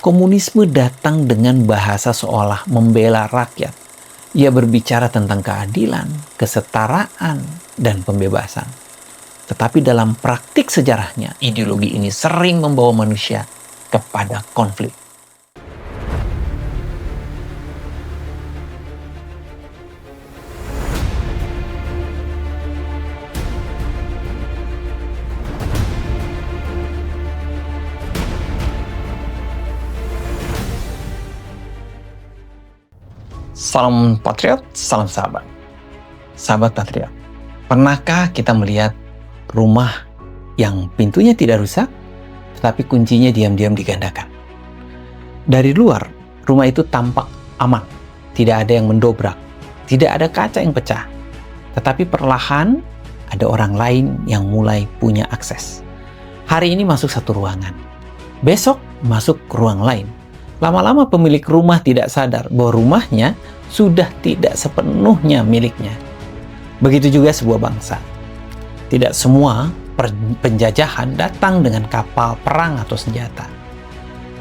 Komunisme datang dengan bahasa seolah membela rakyat. Ia berbicara tentang keadilan, kesetaraan, dan pembebasan. Tetapi dalam praktik sejarahnya, ideologi ini sering membawa manusia kepada konflik. Salam Patriot, salam sahabat. Sahabat Patriot, pernahkah kita melihat rumah yang pintunya tidak rusak, tetapi kuncinya diam-diam digandakan? Dari luar, rumah itu tampak aman, tidak ada yang mendobrak, tidak ada kaca yang pecah. Tetapi perlahan ada orang lain yang mulai punya akses. Hari ini masuk satu ruangan, besok masuk ke ruang lain. Lama-lama pemilik rumah tidak sadar bahwa rumahnya sudah tidak sepenuhnya miliknya. Begitu juga sebuah bangsa. Tidak semua penjajahan datang dengan kapal perang atau senjata.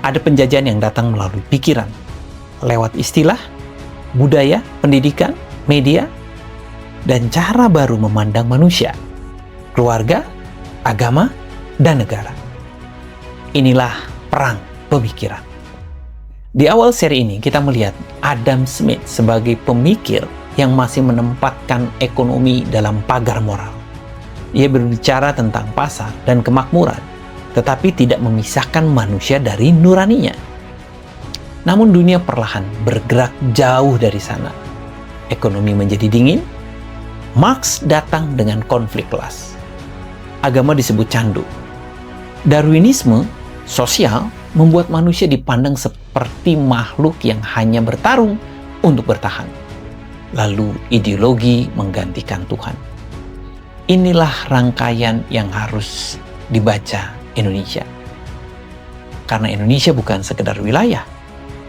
Ada penjajahan yang datang melalui pikiran, lewat istilah, budaya, pendidikan, media, dan cara baru memandang manusia, keluarga, agama, dan negara. Inilah perang pemikiran. Di awal seri ini kita melihat Adam Smith sebagai pemikir yang masih menempatkan ekonomi dalam pagar moral. Ia berbicara tentang pasar dan kemakmuran, tetapi tidak memisahkan manusia dari nuraninya. Namun dunia perlahan bergerak jauh dari sana. Ekonomi menjadi dingin, Marx datang dengan konflik kelas. Agama disebut candu. Darwinisme sosial membuat manusia dipandang seperti makhluk yang hanya bertarung untuk bertahan. Lalu ideologi menggantikan Tuhan. Inilah rangkaian yang harus dibaca Indonesia. Karena Indonesia bukan sekedar wilayah.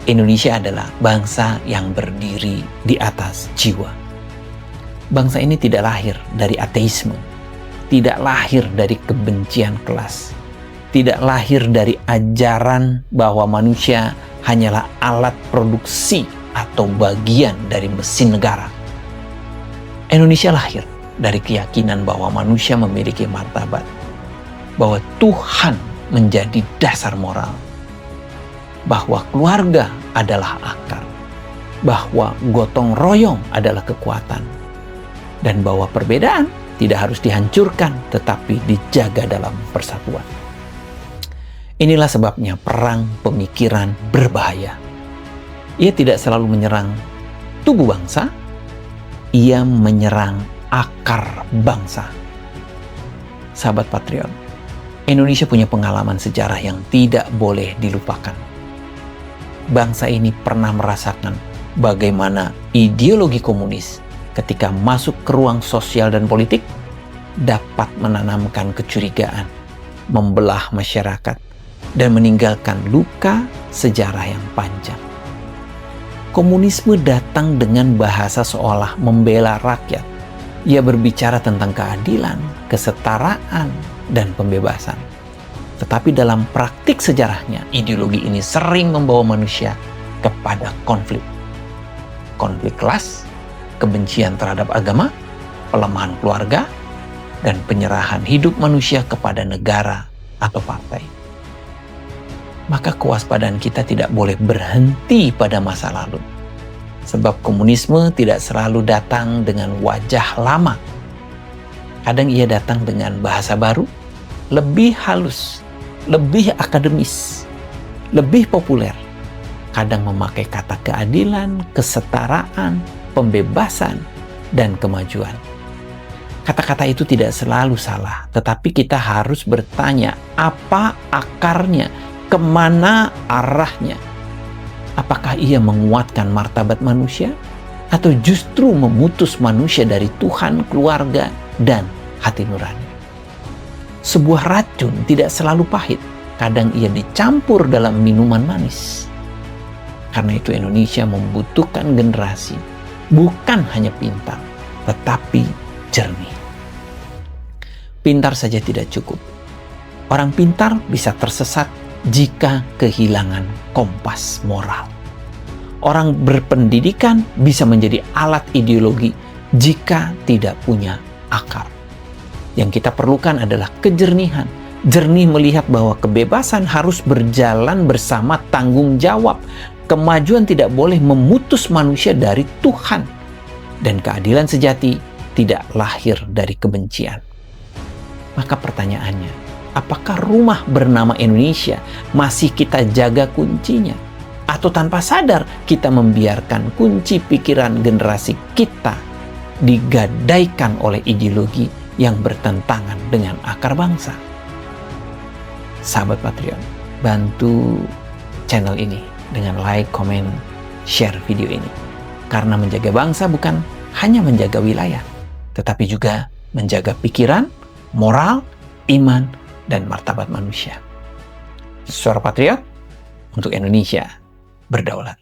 Indonesia adalah bangsa yang berdiri di atas jiwa. Bangsa ini tidak lahir dari ateisme, tidak lahir dari kebencian kelas, tidak lahir dari ajaran bahwa manusia hanyalah alat produksi atau bagian dari mesin negara. Indonesia lahir dari keyakinan bahwa manusia memiliki martabat, bahwa Tuhan menjadi dasar moral, bahwa keluarga adalah akar, bahwa gotong royong adalah kekuatan, dan bahwa perbedaan tidak harus dihancurkan tetapi dijaga dalam persatuan. Inilah sebabnya perang pemikiran berbahaya. Ia tidak selalu menyerang tubuh bangsa, ia menyerang akar bangsa. Sahabat Patriot, Indonesia punya pengalaman sejarah yang tidak boleh dilupakan. Bangsa ini pernah merasakan bagaimana ideologi komunis ketika masuk ke ruang sosial dan politik dapat menanamkan kecurigaan, membelah masyarakat, dan meninggalkan luka sejarah yang panjang. Komunisme datang dengan bahasa seolah membela rakyat. Ia berbicara tentang keadilan, kesetaraan, dan pembebasan. Tetapi dalam praktik sejarahnya, ideologi ini sering membawa manusia kepada konflik. Konflik kelas, kebencian terhadap agama, pelemahan keluarga, dan penyerahan hidup manusia kepada negara atau partai. Maka kewaspadaan kita tidak boleh berhenti pada masa lalu. Sebab komunisme tidak selalu datang dengan wajah lama. Kadang ia datang dengan bahasa baru, lebih halus, lebih akademis, lebih populer. Kadang memakai kata keadilan, kesetaraan, pembebasan, dan kemajuan. Kata-kata itu tidak selalu salah, tetapi kita harus bertanya apa akarnya, kemana arahnya? Apakah ia menguatkan martabat manusia atau justru memutus manusia dari Tuhan, keluarga, dan hati nurani? Sebuah racun tidak selalu pahit, kadang ia dicampur dalam minuman manis. Karena itu Indonesia membutuhkan generasi bukan hanya pintar, tetapi jernih. Pintar saja tidak cukup. Orang pintar bisa tersesat jika kehilangan kompas moral. Orang berpendidikan bisa menjadi alat ideologi jika tidak punya akar. Yang kita perlukan adalah kejernihan, jernih melihat bahwa kebebasan harus berjalan bersama tanggung jawab. Kemajuan tidak boleh memutus manusia dari Tuhan, dan keadilan sejati tidak lahir dari kebencian. Maka pertanyaannya, apakah rumah bernama Indonesia masih kita jaga kuncinya? Atau tanpa sadar kita membiarkan kunci pikiran generasi kita digadaikan oleh ideologi yang bertentangan dengan akar bangsa? Sahabat Patriot, bantu channel ini dengan like, komen, share video ini. Karena menjaga bangsa bukan hanya menjaga wilayah, tetapi juga menjaga pikiran, moral, iman, dan martabat manusia. Suara Patriot untuk Indonesia berdaulat.